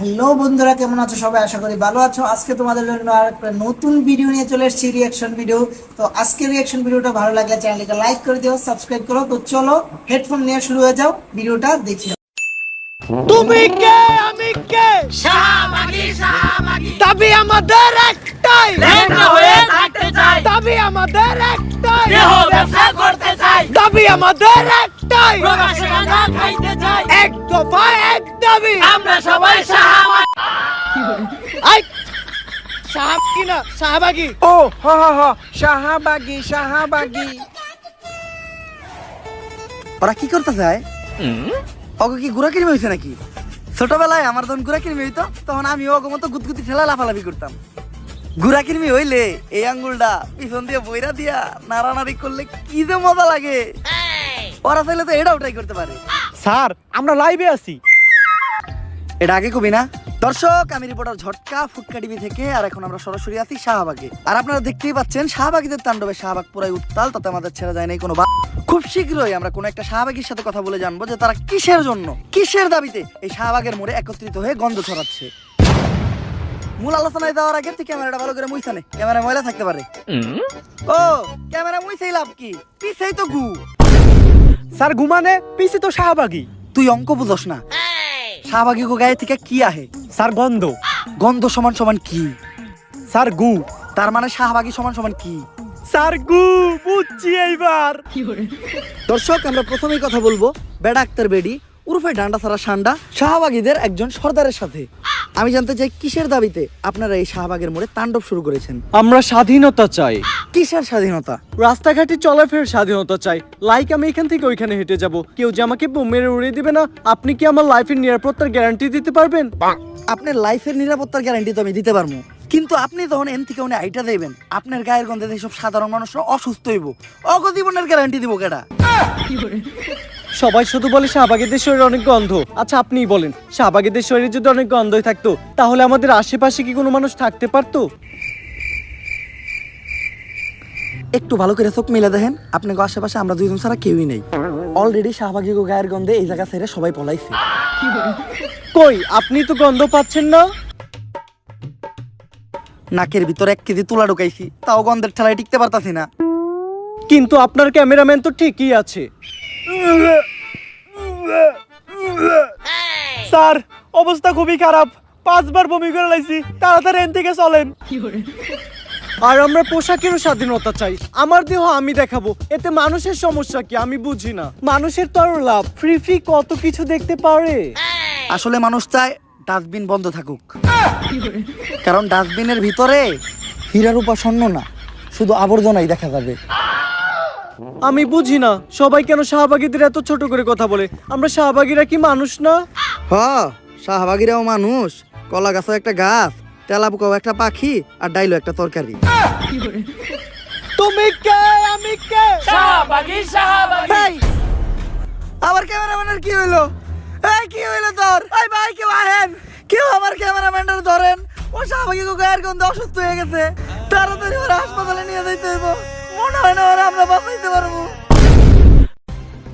Hello বন্ধুরা, কেমন আছো সবাই? আশা করি ভালো আছো। আজকে তোমাদের জন্য আরেকটা নতুন ভিডিও নিয়ে চলে এসেছি, রিঅ্যাকশন ভিডিও। তো আজকের রিঅ্যাকশন ভিডিওটা ভালো লাগলে চ্যানেলটাকে লাইক করে দিও, সাবস্ক্রাইব করো। তো চলো হেডফোন নিয়ে শুরু হয়ে যাও, ভিডিওটা দেখি। তুমি কে আমি কে শাহবাগী শাহবাগী দাবি আমাদের একটাই লেখা হয়ে থাকতে চাই দাবি আমাদের একটাই দেহ ব্যবসা করতে চাই দাবি আমাদের একটাই প্রবাসে গাঁজা খাইতে চাই এক দফা এক দাবি আমরা সবাই শাহবাগী আই শাহবাগী না শাহবাগী ও হা হা হা শাহবাগী শাহবাগী। ওরা কি করতে চায়? অগো কি গুড়া কিরমি হয়েছে নাকি? ছোটবেলায় আমার যখন গুড়া কিরমি হইতো তখন আমি অগো মতো গুতগুতি ঠেলা লাফালাফি করতাম। গুড়া কিরমি হইলে এই আঙ্গুলটা পিছন দিয়ে বইরা দিয়া নাড়ানাড়ি করলে কি যে মজা লাগে। ওরা চাইলে তো এটাও ট্রাই করতে পারে। স্যার আমরা লাইভে আছি। এটা আগে কবি না? দর্শক, আমি রিপোর্টার ঝটকা ফুটকা টিভি থেকে। আর এখন আমরা সরাসরি আছি শাহবাগে। আর আপনারা দেখতেই পাচ্ছেন শাহবাগীদের তাণ্ডবে শাহবাগ পুরাই উত্তাল, তাতে আমাদের ছেড়ে যায় নাই কোনো। খুব শীঘ্রই আমরা কোনো একটা শাহবাগীর সাথে কথা বলে জানবো যে তারা কিসের জন্য, কিসের দাবিতে এই শাহবাগের মোড়ে একত্রিত হয়ে গন্ধ ছড়াচ্ছে। মূল আলোচনায় যাওয়ার আগে তুই ক্যামেরাটা ভালো করে মুইছা নে, ক্যামেরা ময়লা থাকতে পারে। ও ক্যামেরা মুইছেই লাভ কি? পিছেই তো গু। স্যার ঘুমানে পিছে তো শাহবাগী। তুই অঙ্ক বুঝস না। শাহবাগী গো গায়ে থেকে কি আহে? স্যার গন্ধ। গন্ধ সমান সমান কি? স্যার গু। তার মানে শাহবাগী সমান সমান কি? স্যার গু বুঝছি এইবার। দর্শক, আমরা প্রথমেই কথা বলবো বেডা আক্তার বেডি উরফে ডান্ডা ছাড়া সান্ডা শাহবাগীদের একজন সর্দারের সাথে। আমি জানতে চাই কিসের দাবিতে আপনারা এই শাহবাগের মোড়ে তাণ্ডব শুরু করেছেন? আমরা স্বাধীনতা চাই, কিসের স্বাধীনতা? রাস্তাঘাটে চলাফেরার স্বাধীনতা চাই। লাইক আমি এখান থেকে ওইখানে হেঁটে যাব, কেউ যে আমাকে বোম মেরে উড়িয়ে দিবে না। আপনি কি আমার লাইফের নিরাপত্তার গ্যারান্টি দিতে পারবেন? আপনার লাইফের নিরাপত্তার গ্যারান্টি তো আমি দিতে পারবো, কিন্তু আপনি যখন এন থেকে উনি আইটা দেবেন, আপনার গায়ের গন্ধে যেসব সাধারণ মানুষরা অসুস্থ হইব, অগজীবনের গ্যারান্টি দিব কেডা? সবাই শুধু বলে শাহবাগীদের শরীরে অনেক গন্ধ। আচ্ছা আপনিই বলেন, শাহবাগীদের শরীরে যদি অনেক গন্ধই থাকতো তাহলে আমাদের আশেপাশে কি কোনো মানুষ থাকতে পারতো? একটু ভালো করে চোখ মিলে দেখেন, আপনাকে আশেপাশে আমরা দুইজন ছাড়া কেউই নেই। অলরেডি শাহবাগী গো গায়ের গন্ধে এই জায়গা ছেড়ে সবাই পলাইছে। কই আপনি তো গন্ধ পাচ্ছেন না? নাকের ভিতর 1 কেজি তুলা ঢুকাইছি, তাও গন্ধের ঠেলায় টিকতে পারতাছি না। কিন্তু আপনার ক্যামেরাম্যান তো ঠিকই আছে। স্যার অবস্থা খুবই খারাপ, 5 বার বমি করে লাইছি, তাড়াতাড়ি এখান থেকে চলেন। আর আমরা পোশাকেরও স্বাধীনতা চাই। আমার দেহ আমি দেখাবো, এতে মানুষের সমস্যা কি আমি বুঝি না। মানুষের তো আরো লাভ, ফ্রি ফ্রি কত কিছু দেখতে পারে। আসলে মানুষ চায় ডাস্টবিন বন্ধ থাকুক, কারণ ডাস্টবিনের ভিতরে হীরা রূপা স্বর্ণ না, শুধু আবর্জনাই দেখা যাবে। আমি বুঝি না সবাই কেন শাহবাগীদের এত ছোট করে কথা বলে। আমরা শাহবাগীরা কি মানুষ না? হ, শাহবাগীরাও মানুষ। কলা গাছও একটা গাছ, তেলাপোকাও একটা পাখি, আর ডাইলো একটা তরকারি। তুমি কে আমি কে শাহবাগী শাহবাগী। এই, আমার ক্যামেরাম্যানের কি হইলো? এই কি হইলো তোর? এই ভাই কেউ আহেন, কেউ আমার ক্যামেরাম্যানটার ধরেন। ও শাহবাগী গো গায়ের গন্ধে অসুস্থ হয়ে গেছে, তাড়াতাড়ি ওরা হাসপাতালে নিয়ে যাইতে হইব। মনে হয় না ওরা আমরা বাঁচাইতে পারবো।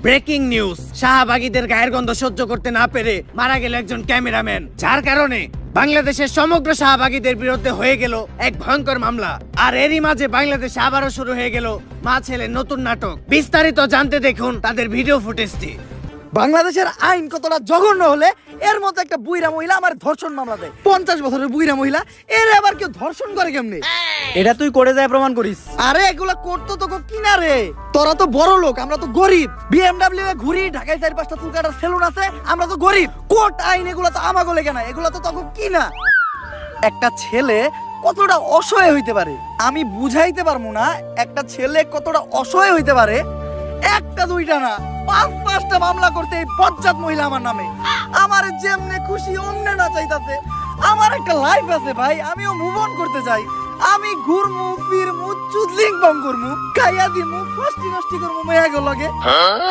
ব্রেকিং নিউজ, শাহবাগীদের গায়ের গন্ধ সহ্য করতে না পেরে মারা গেল একজন ক্যামেরাম্যান, যার কারণে বাংলাদেশের সমগ্র শাহবাগীদের বিরুদ্ধে হয়ে গেল এক ভয়ঙ্কর মামলা। আর এরই মাঝে বাংলাদেশে আবারও শুরু হয়ে গেল মা ছেলের নতুন নাটক। বিস্তারিত জানতে দেখুন তাদের ভিডিও ফুটেজটি। বাংলাদেশের আইন কতটা জঘন্য হলে এর মতো একটা বুইরা মহিলা আমার ধর্ষণ মামলা দেয়? 50 বছরের বুইরা মহিলা, এর আবার কেউ ধর্ষণ করে কেমনে? এটা তুই করে যায় প্রমাণ করিস। আরে এগুলা করতো তো কিনা রে? তোরা তো বড় লোক, আমরা তো গরিব। বিএমডব্লিউ এ ঘুরি, ঢাকায় 4-5টা চুল কাটার সেলুন আছে, আমরা তো গরিব। কোর্ট আইন এগুলা তো আমাগো লেগে না, এগুলা তো তখন কিনা। একটা ছেলে কতটা অসহায় হইতে পারে আমি বুঝাইতে পারবো না। একটা ছেলে কতটা অসহায় হইতে পারে, একটা দুইটা না 5-5টা মামলা করতে এই বজ্জাত মহিলা আমার নামে। আমার যেমনে খুশি অমনে না চাইতাছে। আমার একটা লাইফ আছে ভাই, আমিও মুভ অন করতে চাই। আমি ঘুরমু ফিরমু চুদলিং বং করমু খাইয়া দিমু ফষ্টি নষ্টি করমু মেয়াগো লগে।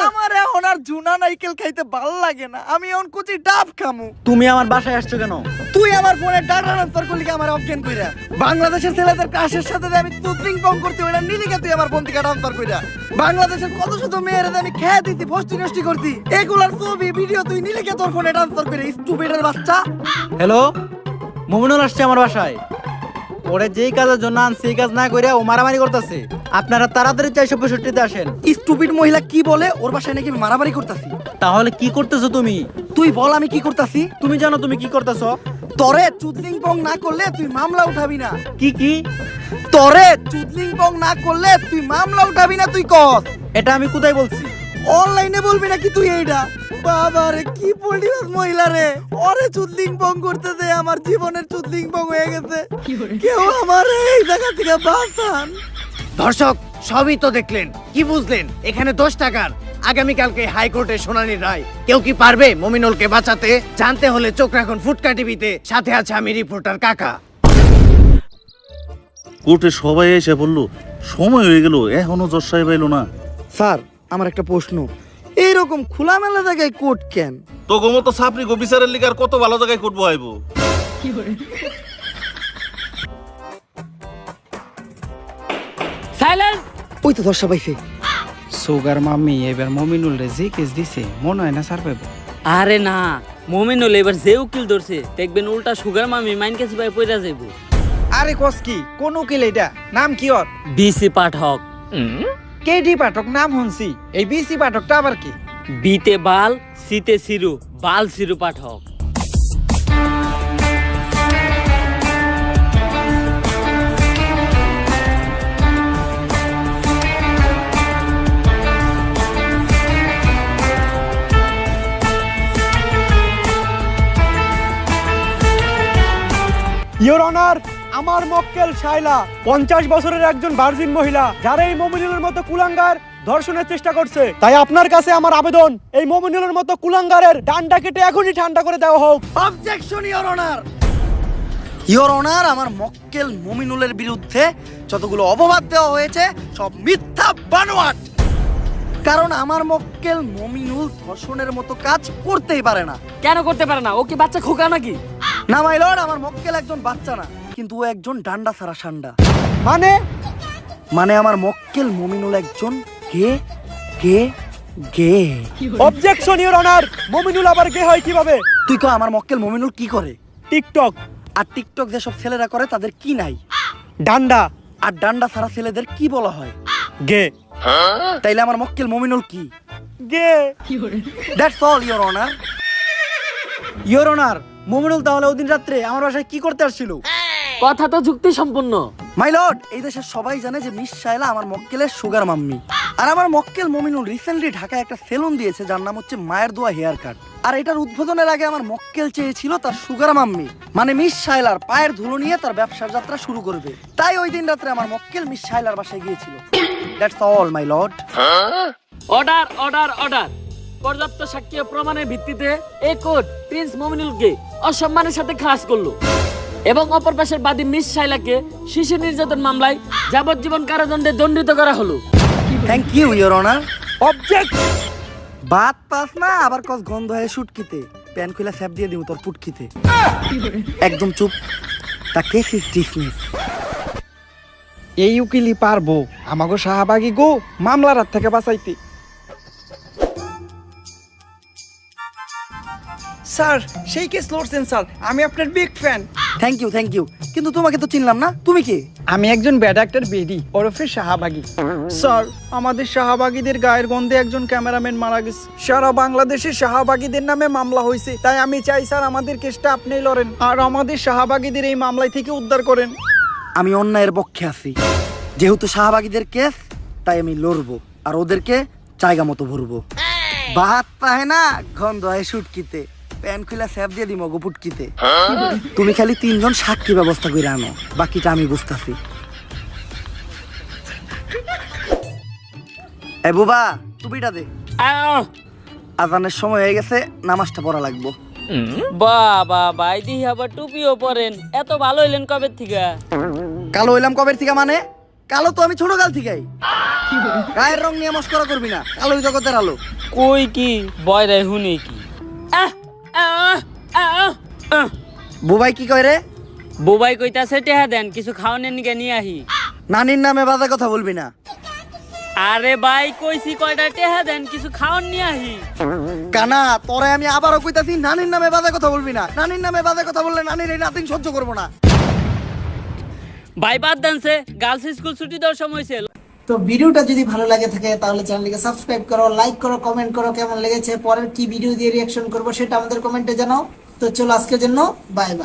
আমার এখন আর জুনা নাইকেল খাইতে ভাল লাগে না, আমি এখন কুচি ডাব খামু। তুমি আমার বাসায় আসছো কেন? তুই আমার ফোনে ডাটা ট্রান্সফার করলি কি আমার অজ্ঞান কইরা? বাংলাদেশের ছেলেদের ক্রাশের সাথে যে আমি চুদলিং বং করতে ওইটা নিলি কে তুই আমার ফোন থেকে ট্রান্সফার কইরা? বাংলাদেশের কত শত মেয়েরা আমি খেয়ে দিতি ফষ্টি নষ্টি করতি, এগুলার ছবি ভিডিও তুই নিলি কে তোর ফোনে ট্রান্সফার করে? স্টুপিডের বাচ্চা। হ্যালো, মুমিনুল আসছে আমার বাসায়। ওরে যেই কাজের জন্য আনছি এই কাজ না কইরা ও মারামারি করতেছে। আপনারা তাড়াতাড়ি 465-তে আসেন। স্টুপিড মহিলা কি বলে? ওর বাসায় নাকি আমি মারামারি করতাছি। তাহলে কি করতেছো তুমি? তুই বল আমি কি করতাছি? তুমি জানো তুমি কি করতেছো? তরে চুদলিং পং না করলে তুই মামলা উঠাবি না। কি? তরে চুদলিং পং না করলে তুই মামলা উঠাবি না, তুই কস। এটা আমি কোথায় বলছি? অনলাইনে বলবি নাকি তুই এইটা? বাবা রে কি পড়িস মহিলা রে, ওরে চুদলিং পং করতে দে, আমার জীবনের চুদলিং পং হয়ে গেছে। কেউ আমার এই জায়গা থেকে বাঁচান। দর্শক সবই তো দেখলেন, কি বুঝলেন? এখানে 10 টাকার আগামীকালকে হাইকোর্টে শুনানির রায়। কেউ কি পারবে মমিনুলকে বাঁচাতে? জানতে হলে চোখ রাখুন ফুটকা টিভিতে। সাথে আছে আমি রিপোর্টার কাকা। কোর্টে সবাই এসে বললো সময় হয়ে গেল, এখনো জজ সাহেব এলো না। স্যার আমার একটা প্রশ্ন, এইরকম খোলামেলা জায়গায় কোর্ট কেন? তো গোমতো সাপরি গো বিচারের লিগার কত ভালো জায়গায় কোর্ট বহাইবো। সাইলেন্স। ওই তো দর্শা পাইছে। সুগার মাম্মি এবার মমিনুল রে যে কেস দিছে মনে হয় না স্যার পাইব। আরে না, মোমিনুল এবার যে উকিল ধরছে দেখবেন উল্টা সুগার মামি মাইন কাছে ভাই পয়রা যাইব। আরে কস কি কোন উকিল এটা? নাম কি ওর? বিসি পাঠক। কেডি পাঠক নাম হনছি, এই বিসি পাঠকটা আবার কি? বিতে বাল, সিতে সিরু, বাল সিরু পাঠক। ইওর অনার, আমার মক্কেল শাইলা 50 বছরের একজন ভার্জিন মহিলা, যারা এই মমিনুলের মতো কুলাঙ্গার ধর্ষণের চেষ্টা করছে। তাই আপনার কাছে আমার আবেদন, এই মমিনুলের মতো কুলাঙ্গারের ডান্ডা কেটে এখনই ঠান্ডা করে দেওয়া হোক। Objection your honour. Your honour, আমার মক্কেল মমিনুলের বিরুদ্ধে যতগুলো অপবাদ দেওয়া হয়েছে সব মিথ্যা বানোয়াট। কারণ আমার মক্কেল মমিনুল ধর্ষণের মতো কাজ করতেই পারে না। কেন করতে পারে না? ও কি বাচ্চা খোকা নাকি? না মাই লর্ড, আমার মক্কেল একজন বাচ্চা না, কিন্তু ও একজন ডান্ডা ছাড়া সান্ডা। মানে আমার মক্কেল মমিনুল একজন গে গে গে। অবজেকশন ইওর অনার, মমিনুল আবার গে হয় কিভাবে? তুই কো আমার মক্কেল মমিনুল কি করে? টিকটক। আর টিকটক যেসব ছেলেরা করে তাদের কি নাই? ডান্ডা। আর ডান্ডা ছাড়া ছেলেদের কি বলা হয়? গে। তাইলে আমার মক্কেল মমিনুল কি? গে। That's all your honour. Your honour, Mominul তাহলে ওদিন রাত্রে আমার বাসায় কি করতে আসছিল? কথা তো যুক্তি সম্পূর্ণ। মাই লর্ড, এই দেশের সবাই জানে যে মিস শাইলা আমার মক্কেলের সুগার মাম্মি। আর আমার মক্কেল মমিনুল রিসেন্টলি ঢাকায় একটা সেলুন দিয়েছে যার নাম হচ্ছে মায়ের দোয়া হেয়ার কাট। আর এটার উদ্বোধনের আগে আমার মক্কেল চেয়েছিল তার সুগার মাম্মি মানে মিস শাইলার পায়ের ধুলো নিয়ে তার ব্যবসার যাত্রা শুরু করবে। তাই ওই দিন রাত্রে আমার মক্কেল মিস শাইলার বাসায় গিয়েছিল। That's all my lord. Order order order. পর্যাপ্ত সাক্ষ্য প্রমাণের ভিত্তিতে এই কোর্ট প্রিন্স মমিনুলকে অসম্মানের সাথে খালাস করলো এবং অপর পাশের বাদী মিস শাইলাকে শিশু নির্যাতন মামলায় যাবজ্জীবন কারাদণ্ডে দণ্ডিত করা হলো। Thank you your honour. Object. বাত পাস না আবার কস গন্ধ হয়ে শুটকিতে প্যান খুলে স্যাপ দিয়ে দিব তোর পুটকিতে। একদম চুপ। তা কেস ইজ ডিসমিস। এই উকিলই পারবো আমাগো শাহবাগী গো মামলার হাত থেকে বাঁচাইতে। স্যার সেই কেস লড়ছেন স্যার, আমি আপনার বিগ ফ্যান। থ্যাংক ইউ, কিন্তু তোমাকে তো চিনলাম না, তুমি কে? আমি একজন ব্যাড অ্যাক্টর বেডি ওরফে শাহবাগী। স্যার আমাদের শাহবাগীদের গায়ের গন্ধে একজন ক্যামেরাম্যান মারা গেছে। সারা বাংলাদেশে শাহবাগীদের নামে মামলা হয়েছে, তাই আমি চাই স্যার আমাদের কেসটা আপনিই লড়েন আর আমাদের শাহবাগীদের এই মামলায় থেকে উদ্ধার করেন। আমি অন্যায়ের পক্ষে আছি, যেহেতু শাহবাগীদের কেস তাই আমি লড়বো আর ওদেরকে জায়গা মতো ভরবো। বাত পায় না গন্ধ হয় শুটকিতে প্যান খুলে স্যাপ দিয়ে দিমো গো পুটকিতে। তুমি খালি 3 জন সাক্ষী ব্যবস্থা করে আনো, বাকিটা আমি বুঝতাছি। এ বুবা টুপিটা দে, আজানের সময় হয়ে গেছে, নামাজটা পড়া লাগবো। বাবা ভাই দিহি আবার টুপিও পরেন, এত ভালো হইলেন কবে থেকে? কালো হইলাম কবের থেকে মানে? কালো তো আমি ছোট কাল থেকেই। গায়ের রং নিয়ে মস্করা করবি না, কালোই জগতের আলো। কই কি বয় রে হুনে কি বুবাই কি কয় রে? বুবাই কইতাছে টেহা দেন কিছু খাওয়ানোর নিকে নিয়ে আহি। নানির নামে বাজে কথা বলবি না। আরে ভাই কইছি কয়টা টেহা দেন কিছু খাওয়ান নিয়ে আহি। কানা তোরে আমি আবারও কইতাছি, নানির নামে বাজে কথা বলবি না। নানির নামে বাজে কথা বললে নানির এই নাতিন সহ্য করবো না। ভাই বাদ দেনছে গার্লস স্কুল ছুটি দেওয়ার সময় হয়েছে। তো ভিডিওটা যদি ভালো লাগে থাকে তাহলে চ্যানেলটিকে সাবস্ক্রাইব করো, লাইক করো, কমেন্ট করো কেমন লেগেছে, পরের কি ভিডিও দিয়ে রিয়াকশন করবো সেটা আমাদের কমেন্টে জানাও। তো চলো আজকের জন্য বাই বাই।